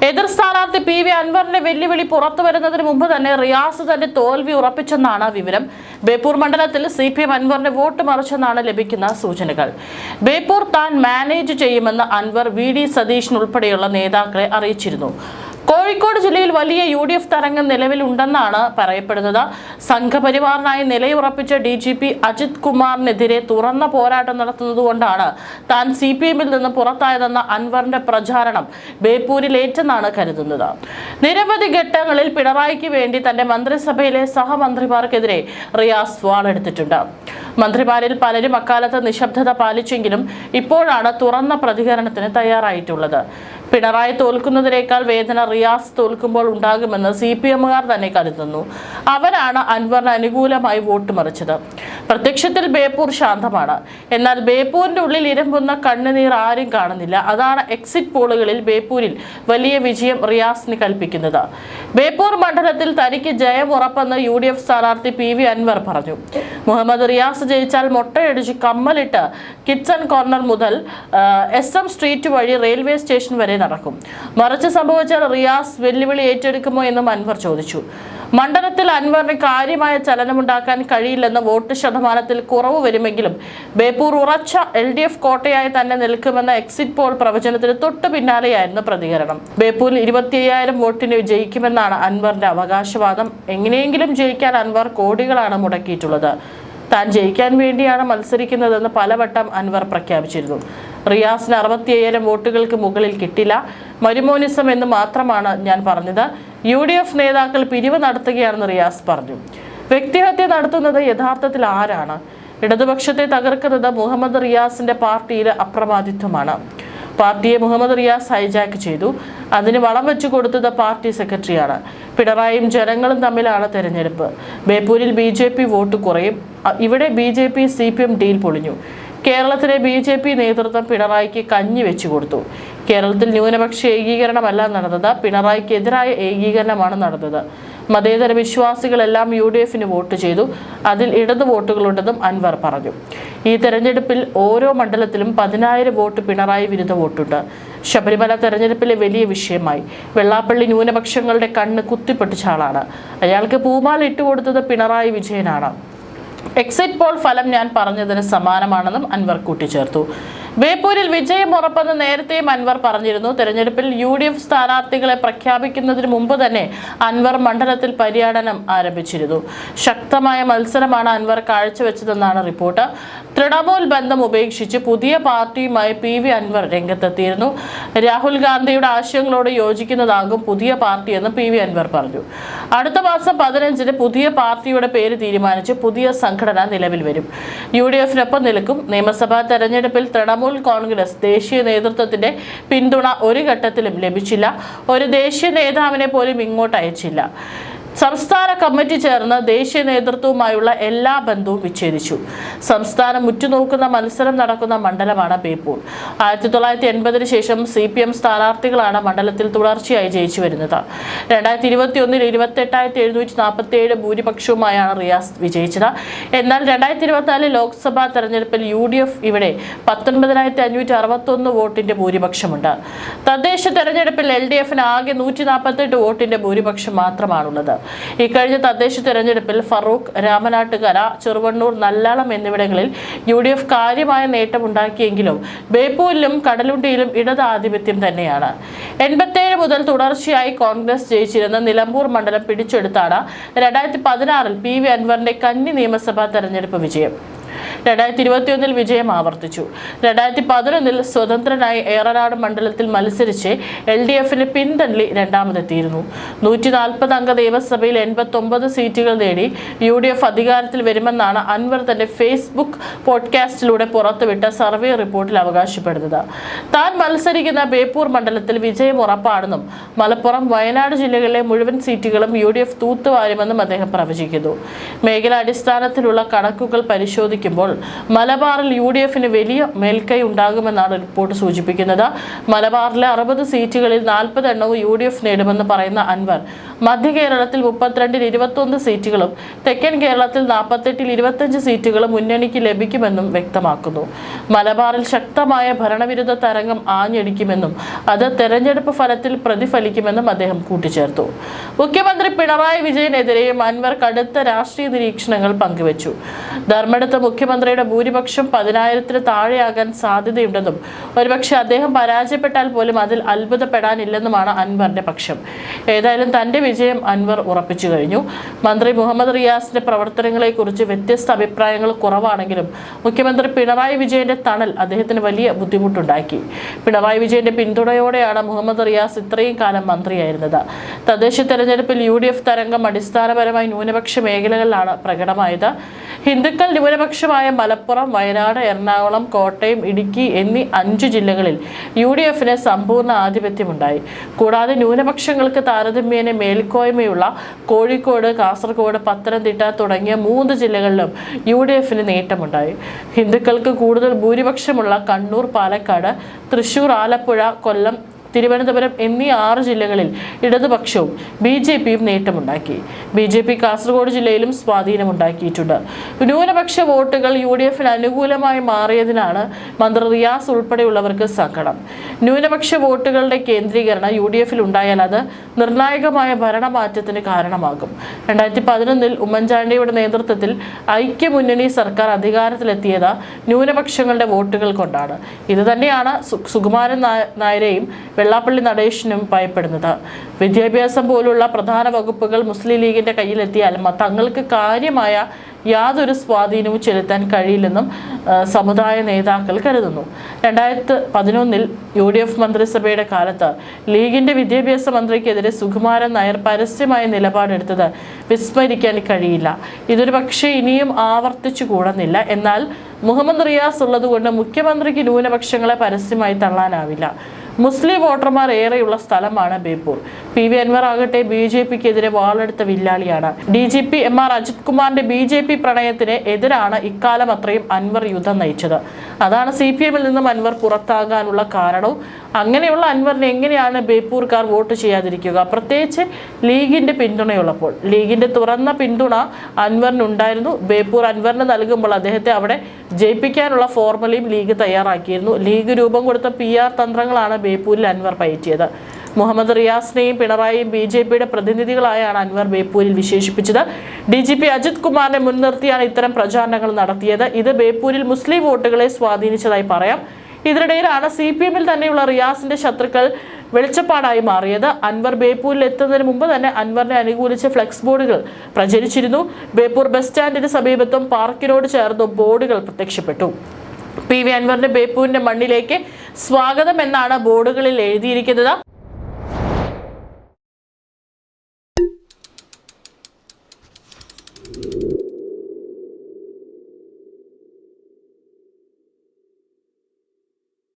എതിർ സ്ഥാനാർത്ഥി PV അൻവറിന്റെ വെല്ലുവിളി പുറത്തു വരുന്നതിന് മുമ്പ് തന്നെ റിയാസ് തന്റെ തോൽവി ഉറപ്പിച്ചെന്നാണ് വിവരം. ബേപ്പൂർ മണ്ഡലത്തിൽ CPM അൻവറിന്റെ വോട്ട് മറിച്ചെന്നാണ് ലഭിക്കുന്ന സൂചനകൾ. ബേപ്പൂർ താൻ മാനേജ് ചെയ്യുമെന്ന് അൻവർ VD സതീശൻ ഉൾപ്പെടെയുള്ള നേതാക്കളെ അറിയിച്ചിരുന്നു. കോഴിക്കോട് ജില്ലയിൽ വലിയ UDF തരംഗം നിലവിലുണ്ടെന്നാണ് പറയപ്പെടുന്നത്. സംഘപരിവാറിനായി നിലയുറപ്പിച്ച DGP അജിത് കുമാറിനെതിരെ തുറന്ന പോരാട്ടം നടത്തുന്നതുകൊണ്ടാണ് താൻ CPM-ൽ നിന്ന് പുറത്തായതെന്ന അൻവറിന്റെ പ്രചാരണം ബേപ്പൂരിലേറ്റെന്നാണ് കരുതുന്നത്. നിരവധി ഘട്ടങ്ങളിൽ പിണറായിക്ക് വേണ്ടി തന്റെ മന്ത്രിസഭയിലെ സഹമന്ത്രിമാർക്കെതിരെ റിയാസ് വാളെടുത്തിട്ടുണ്ട്. മന്ത്രിമാരിൽ പലരും അക്കാലത്ത് നിശബ്ദത പാലിച്ചെങ്കിലും ഇപ്പോഴാണ് തുറന്ന പ്രതികരണത്തിന് തയ്യാറായിട്ടുള്ളത്. പിണറായി തോൽക്കുന്നതിനേക്കാൾ വേദന റിയാസ് തോൽക്കുമ്പോൾ ഉണ്ടാകുമെന്ന് CPM-കാർ തന്നെ കരുതുന്നു. അവരാണ് അൻവറിന് അനുകൂലമായി വോട്ട് മറിച്ചത്. പ്രത്യക്ഷത്തിൽ ബേപ്പൂർ ശാന്തമാണ്. എന്നാൽ ബേപ്പൂരിന്റെ ഉള്ളിൽ ഇരമ്പുന്ന കണ്ണുനീർ ആരും കാണുന്നില്ല. അതാണ് എക്സിറ്റ് പോളുകളിൽ ബേപ്പൂരിൽ വലിയ വിജയം റിയാസിന് കൽപ്പിക്കുന്നത്. ബേപ്പൂർ മണ്ഡലത്തിൽ തനിക്ക് ജയം ഉറപ്പെന്ന് UDF സ്ഥാനാർത്ഥി PV അൻവർ പറഞ്ഞു. മുഹമ്മദ് റിയാസ് ജയിച്ചാൽ മൊട്ടയടിച്ച് കമ്മലിട്ട് കിഡ്സൺ കോർണർ മുതൽ SM സ്ട്രീറ്റ് വഴി റെയിൽവേ സ്റ്റേഷൻ വരെ നടക്കും. മറിച്ച് സംഭവിച്ചാൽ റിയാസ് വെല്ലുവിളി ഏറ്റെടുക്കുമോ എന്നും അൻവർ ചോദിച്ചു. മണ്ഡലത്തിൽ അൻവറിന് കാര്യമായ ചലനമുണ്ടാക്കാൻ കഴിയില്ലെന്ന് വോട്ട് ശതമാനത്തിൽ കുറവ് വരുമെങ്കിലും ബേപ്പൂർ ഉറച്ച LDF കോട്ടയായി തന്നെ നിൽക്കുമെന്ന എക്സിറ്റ് പോൾ പ്രവചനത്തിന് തൊട്ടു പിന്നാലെയായിരുന്നു പ്രതികരണം. ബേപ്പൂരിൽ 25,000 വോട്ടിന് ജയിക്കുമെന്നാണ് അൻവറിന്റെ അവകാശവാദം. എങ്ങനെയെങ്കിലും ജയിക്കാൻ അൻവർ കോടികളാണ് മുടക്കിയിട്ടുള്ളത്. താൻ ജയിക്കാൻ വേണ്ടിയാണ് മത്സരിക്കുന്നതെന്ന് പലവട്ടം അൻവർ പ്രഖ്യാപിച്ചിരുന്നു. റിയാസിന് 65,000 വോട്ടുകൾക്ക് മുകളിൽ കിട്ടില്ല. മരുമോനിസം എന്ന് മാത്രമാണ് ഞാൻ പറഞ്ഞത്. UDF നേതാക്കൾ പിരിവ് നടത്തുകയാണെന്ന് റിയാസ് പറഞ്ഞു. വ്യക്തിഹത്യ നടത്തുന്നത് യഥാർത്ഥത്തിൽ ആരാണ്? ഇടതുപക്ഷത്തെ തകർക്കുന്നത് മുഹമ്മദ് റിയാസിന്റെ പാർട്ടിയിലെ അപ്രമാദിത്വമാണ്. പാർട്ടിയെ മുഹമ്മദ് റിയാസ് ഹൈജാക്ക് ചെയ്തു. അതിന് വളം വെച്ചു കൊടുത്തത് പാർട്ടി സെക്രട്ടറിയാണ്. പിണറായിയും ജനങ്ങളും തമ്മിലാണ് തെരഞ്ഞെടുപ്പ്. ബേപ്പൂരിൽ BJP വോട്ട് കുറയും. ഇവിടെ BJP CPM ഡീൽ പൊളിഞ്ഞു. കേരളത്തിലെ BJP നേതൃത്വം പിണറായിക്ക് കഞ്ഞി വെച്ചു കൊടുത്തു. കേരളത്തിൽ ന്യൂനപക്ഷ ഏകീകരണമല്ല നടന്നത്, പിണറായിക്കെതിരായ ഏകീകരണമാണ് നടന്നത്. മതേതര വിശ്വാസികളെല്ലാം UDF-ന് വോട്ട് ചെയ്തു. അതിൽ ഇടതു വോട്ടുകളുണ്ടെന്നും അൻവർ പറഞ്ഞു. ഈ തെരഞ്ഞെടുപ്പിൽ ഓരോ മണ്ഡലത്തിലും 10,000 വോട്ട് പിണറായി വിരുദ്ധ വോട്ടുണ്ട്. ശബരിമല തെരഞ്ഞെടുപ്പിലെ വലിയ വിഷയമായി. വെള്ളാപ്പള്ളി ന്യൂനപക്ഷങ്ങളുടെ കണ്ണ് കുത്തിപ്പൊട്ടിച്ച ആളാണ്. അയാൾക്ക് പൂമാല ഇട്ടുകൊടുത്തത് പിണറായി വിജയനാണ്. എക്സിറ്റ് പോൾ ഫലം ഞാൻ പറഞ്ഞതിന് സമാനമാണെന്നും അൻവർ കൂട്ടിച്ചേർത്തു. ബേപ്പൂരിൽ വിജയം ഉറപ്പെന്ന് നേരത്തെയും അൻവർ പറഞ്ഞിരുന്നു. തെരഞ്ഞെടുപ്പിൽ UDF സ്ഥാനാർത്ഥികളെ പ്രഖ്യാപിക്കുന്നതിന് മുമ്പ് തന്നെ അൻവർ മണ്ഡലത്തിൽ പര്യടനം ആരംഭിച്ചിരുന്നു. ശക്തമായ മത്സരമാണ് അൻവർ കാഴ്ചവെച്ചതെന്നാണ് റിപ്പോർട്ട്. തൃണമൂൽ ബന്ധം ഉപേക്ഷിച്ച് പുതിയ പാർട്ടിയുമായി PV അൻവർ രംഗത്തെത്തിയിരുന്നു. രാഹുൽ ഗാന്ധിയുടെ ആശയങ്ങളോട് യോജിക്കുന്നതാകും പുതിയ പാർട്ടിയെന്ന് PV അൻവർ പറഞ്ഞു. അടുത്ത മാസം 15-ന് പുതിയ പാർട്ടിയുടെ പേര് തീരുമാനിച്ച് പുതിയ സംഘടന നിലവിൽ വരും. UDF-നൊപ്പം നിൽക്കും. നിയമസഭാ തെരഞ്ഞെടുപ്പിൽ തൃണമൂൽ കോൺഗ്രസ് ദേശീയ നേതൃത്വത്തിന്റെ പിന്തുണ ഒരു ഘട്ടത്തിലും ലഭിച്ചില്ല. ഒരു ദേശീയ നേതാവിനെ പോലും ഇങ്ങോട്ട് അയച്ചില്ല. സംസ്ഥാന കമ്മിറ്റി ചേർന്ന് ദേശീയ നേതൃത്വവുമായുള്ള എല്ലാ ബന്ധവും വിച്ഛേദിച്ചു. സംസ്ഥാനം ഉറ്റുനോക്കുന്ന മത്സരം നടക്കുന്ന മണ്ഡലമാണ് ബേപ്പൂർ. 1980-ന് ശേഷം CPM സ്ഥാനാർത്ഥികളാണ് മണ്ഡലത്തിൽ തുടർച്ചയായി ജയിച്ചു വരുന്നത്. 2021-ൽ 28,747 ഭൂരിപക്ഷവുമായാണ് റിയാസ് വിജയിച്ചത്. എന്നാൽ 2024 ലോക്സഭാ തെരഞ്ഞെടുപ്പിൽ UDF ഇവിടെ 19,561 വോട്ടിന്റെ ഭൂരിപക്ഷമുണ്ട്. തദ്ദേശ തെരഞ്ഞെടുപ്പിൽ LDF-ന് ആകെ 148 വോട്ടിന്റെ ഭൂരിപക്ഷം മാത്രമാണുള്ളത്. ഇക്കഴിഞ്ഞ തദ്ദേശ തെരഞ്ഞെടുപ്പിൽ ഫറൂഖ്, രാമനാട്ടുകര, ചെറുവണ്ണൂർ, നല്ലാളം എന്നിവിടങ്ങളിൽ UDF കാര്യമായ നേട്ടമുണ്ടാക്കിയെങ്കിലും ബേപ്പൂരിലും കടലുണ്ടിയിലും ഇടതാധിപത്യം തന്നെയാണ്. 87 മുതൽ തുടർച്ചയായി കോൺഗ്രസ് ജയിച്ചിരുന്ന നിലമ്പൂർ മണ്ഡലം പിടിച്ചെടുത്താണ് 2016-ൽ PV അൻവറിന്റെ കന്നി നിയമസഭാ തെരഞ്ഞെടുപ്പ് വിജയം. 2021-ൽ വിജയം ആവർത്തിച്ചു. 2011-ൽ സ്വതന്ത്രനായി ഏറനാട് മണ്ഡലത്തിൽ മത്സരിച്ച് LDF-ന് പിന്തള്ളി രണ്ടാമതെത്തിയിരുന്നു. 140 അംഗ നിയമസഭയിൽ 89 സീറ്റുകൾ നേടി UDF അധികാരത്തിൽ വരുമെന്നാണ് അൻവർ തന്റെ ഫേസ്ബുക്ക് പോഡ്കാസ്റ്റിലൂടെ പുറത്തുവിട്ട സർവേ റിപ്പോർട്ടിൽ അവകാശപ്പെടുന്നത്. താൻ മത്സരിക്കുന്ന ബേപ്പൂർ മണ്ഡലത്തിൽ വിജയം ഉറപ്പാണെന്നും മലപ്പുറം, വയനാട് ജില്ലകളിലെ മുഴുവൻ സീറ്റുകളും UDF തൂത്തുവാരുമെന്നും അദ്ദേഹം പ്രവചിക്കുന്നു. മേഖലാടിസ്ഥാനത്തിലുള്ള കണക്കുകൾ പരിശോധിക്കും ലഭിക്കുമ്പോൾ മലബാറിൽ UDFന് വലിയ മേൽക്കൈ ഉണ്ടാകുമെന്നാണ് റിപ്പോർട്ട് സൂചിപ്പിക്കുന്നത്. മലബാറിലെ 60 സീറ്റുകളിൽ 40 എണ്ണവും UDF നേടുമെന്ന് പറയുന്ന അൻവർ മധ്യ കേരളത്തിൽ 32-ൽ 21 സീറ്റുകളും തെക്കൻ കേരളത്തിൽ 48-ൽ 25 സീറ്റുകളും മുന്നണിക്ക് ലഭിക്കുമെന്നും വ്യക്തമാക്കുന്നു. മലബാറിൽ ശക്തമായ ഭരണവിരുദ്ധ തരംഗം ആഞ്ഞടിക്കുമെന്നും അത് തെരഞ്ഞെടുപ്പ് ഫലത്തിൽ പ്രതിഫലിക്കുമെന്നും അദ്ദേഹം കൂട്ടിച്ചേർത്തു. മുഖ്യമന്ത്രി പിണറായി വിജയനെതിരെയും അൻവർ കടുത്ത രാഷ്ട്രീയ നിരീക്ഷണങ്ങൾ പങ്കുവച്ചു. ധർമ്മടത്ത് മുഖ്യമന്ത്രിയുടെ ഭൂരിപക്ഷം 10,000-ന് താഴെയാകാൻ സാധ്യതയുണ്ടെന്നും ഒരുപക്ഷെ അദ്ദേഹം പരാജയപ്പെട്ടാൽ പോലും അതിൽ അത്ഭുതപ്പെടാനില്ലെന്നുമാണ് അൻവറിന്റെ പക്ഷം. ഏതായാലും തന്റെ വിജയം അൻവർ ഉറപ്പിച്ചു കഴിഞ്ഞു. മന്ത്രി മുഹമ്മദ് റിയാസിന്റെ പ്രവർത്തനങ്ങളെക്കുറിച്ച് വ്യത്യസ്ത അഭിപ്രായങ്ങൾ കുറവാണെങ്കിലും മുഖ്യമന്ത്രി പിണറായി വിജയന്റെ തണൽ അദ്ദേഹത്തിന് വലിയ ബുദ്ധിമുട്ടുണ്ടാക്കി. പിണറായി വിജയന്റെ പിന്തുണയോടെയാണ് മുഹമ്മദ് റിയാസ് ഇത്രയും കാലം മന്ത്രിയായിരുന്നത്. തദ്ദേശ തെരഞ്ഞെടുപ്പിൽ UDF തരംഗം അടിസ്ഥാനപരമായി ന്യൂനപക്ഷ മേഖലകളിലാണ് പ്രകടമായത്. ഹിന്ദുക്കൾ ന്യൂനപക്ഷമായ മലപ്പുറം, വയനാട്, എറണാകുളം, കോട്ടയം, ഇടുക്കി എന്നീ 5 ജില്ലകളിൽ UDFന് സമ്പൂർണ്ണ ആധിപത്യമുണ്ടായി. കൂടാതെ ന്യൂനപക്ഷങ്ങൾക്ക് താരതമ്യേന മേൽക്കോയ്മയുള്ള കോഴിക്കോട്, കാസർഗോഡ്, പത്തനംതിട്ട തുടങ്ങിയ 3 ജില്ലകളിലും UDFന് നേട്ടമുണ്ടായി. ഹിന്ദുക്കൾക്ക് കൂടുതൽ ഭൂരിപക്ഷമുള്ള കണ്ണൂർ, പാലക്കാട്, തൃശൂർ, ആലപ്പുഴ, കൊല്ലം, തിരുവനന്തപുരം എന്നീ 6 ജില്ലകളിൽ ഇടതുപക്ഷവും BJPയും നേട്ടമുണ്ടാക്കി. BJP കാസർഗോഡ് ജില്ലയിലും സ്വാധീനമുണ്ടാക്കിയിട്ടുണ്ട്. ന്യൂനപക്ഷ വോട്ടുകൾ UDFന് അനുകൂലമായി മാറിയതിനാണ് മന്ത്രി റിയാസ് ഉൾപ്പെടെയുള്ളവർക്ക് സങ്കടം. ന്യൂനപക്ഷ വോട്ടുകളുടെ കേന്ദ്രീകരണം UDFൽ ഉണ്ടായാൽ അത് നിർണായകമായ ഭരണമാറ്റത്തിന് കാരണമാകും. 2011-ൽ ഉമ്മൻചാണ്ടിയുടെ നേതൃത്വത്തിൽ ഐക്യമുന്നണി സർക്കാർ അധികാരത്തിലെത്തിയത് ന്യൂനപക്ഷങ്ങളുടെ വോട്ടുകൾ കൊണ്ടാണ്. ഇത് തന്നെയാണ് സുകുമാരൻ നായരെയും വെള്ളാപ്പള്ളി നടേശനും ഭയപ്പെടുന്നത്. വിദ്യാഭ്യാസം പോലുള്ള പ്രധാന വകുപ്പുകൾ മുസ്ലിം ലീഗിന്റെ കയ്യിലെത്തിയാലും തങ്ങൾക്ക് കാര്യമായ യാതൊരു സ്വാധീനവും ചെലുത്താൻ കഴിയില്ലെന്നും സമുദായ നേതാക്കൾ കരുതുന്നു. 2011-ൽ UDF മന്ത്രിസഭയുടെ കാലത്ത് ലീഗിന്റെ വിദ്യാഭ്യാസ മന്ത്രിക്കെതിരെ സുകുമാരൻ നായർ പരസ്യമായ നിലപാടെടുത്തത് വിസ്മരിക്കാൻ കഴിയില്ല. ഇതൊരു പക്ഷേ ഇനിയും ആവർത്തിച്ചു കൂടുന്നില്ല. എന്നാൽ മുഹമ്മദ് റിയാസ് ഉള്ളതുകൊണ്ട് മുഖ്യമന്ത്രിക്ക് ന്യൂനപക്ഷങ്ങളെ പരസ്യമായി തള്ളാനാവില്ല. മുസ്ലിം വോട്ടർമാർ ഏറെയുള്ള സ്ഥലമാണ് ബേപ്പൂർ. PV അൻവർ ആകട്ടെ BJPക്കെതിരെ വാളെടുത്ത വില്ലാളിയാണ്. DGP MR അജിത് കുമാറിന്റെ BJP പ്രണയത്തിന് എതിരാണ് ഇക്കാലം അത്രയും അൻവർ യുദ്ധം നയിച്ചത്. അതാണ് CPMൽ നിന്നും അൻവർ പുറത്താകാനുള്ള കാരണവും. അങ്ങനെയുള്ള അൻവറിന് എങ്ങനെയാണ് ബേപ്പൂർക്കാർ വോട്ട് ചെയ്യാതിരിക്കുക, പ്രത്യേകിച്ച് ലീഗിന്റെ പിന്തുണയുള്ളപ്പോൾ? ലീഗിന്റെ തുറന്ന പിന്തുണ അൻവറിനുണ്ടായിരുന്നു. ബേപ്പൂർ അൻവറിന് നൽകുമ്പോൾ അദ്ദേഹത്തെ അവിടെ ജയിപ്പിക്കാനുള്ള ഫോർമുലയും ലീഗ് തയ്യാറാക്കിയിരുന്നു. ലീഗ് രൂപം കൊടുത്ത PR തന്ത്രങ്ങളാണ് ബേപ്പൂരിൽ അൻവർ പയറ്റിയത്. മുഹമ്മദ് റിയാസിനെയും പിണറായിയും BJPയുടെ പ്രതിനിധികളായാണ് അൻവർ ബേപ്പൂരിൽ വിശേഷിപ്പിച്ചത്. DGP അജിത് കുമാറിനെ മുൻനിർത്തിയാണ് ഇത്തരം പ്രചാരണങ്ങൾ നടത്തിയത്. ഇത് ബേപ്പൂരിൽ മുസ്ലിം വോട്ടുകളെ സ്വാധീനിച്ചതായി പറയാം. ഇതിനിടയിലാണ് CPMൽ തന്നെയുള്ള റിയാസിന്റെ ശത്രുക്കൾ വെളിച്ചപ്പാടായി മാറിയത്. അൻവർ ബേപ്പൂരിൽ എത്തുന്നതിന് മുമ്പ് തന്നെ അൻവറിനെ അനുകൂലിച്ച് ഫ്ലെക്സ് ബോർഡുകൾ പ്രചരിച്ചിരുന്നു. ബേപ്പൂർ ബസ് സ്റ്റാൻഡിന് സമീപത്തും പാർക്കിനോട് ചേർന്നും ബോർഡുകൾ പ്രത്യക്ഷപ്പെട്ടു. PV അൻവറിന്റെ ബേപ്പൂരിന്റെ മണ്ണിലേക്ക് സ്വാഗതം എന്നാണ് ബോർഡുകളിൽ എഴുതിയിരിക്കുന്നത്.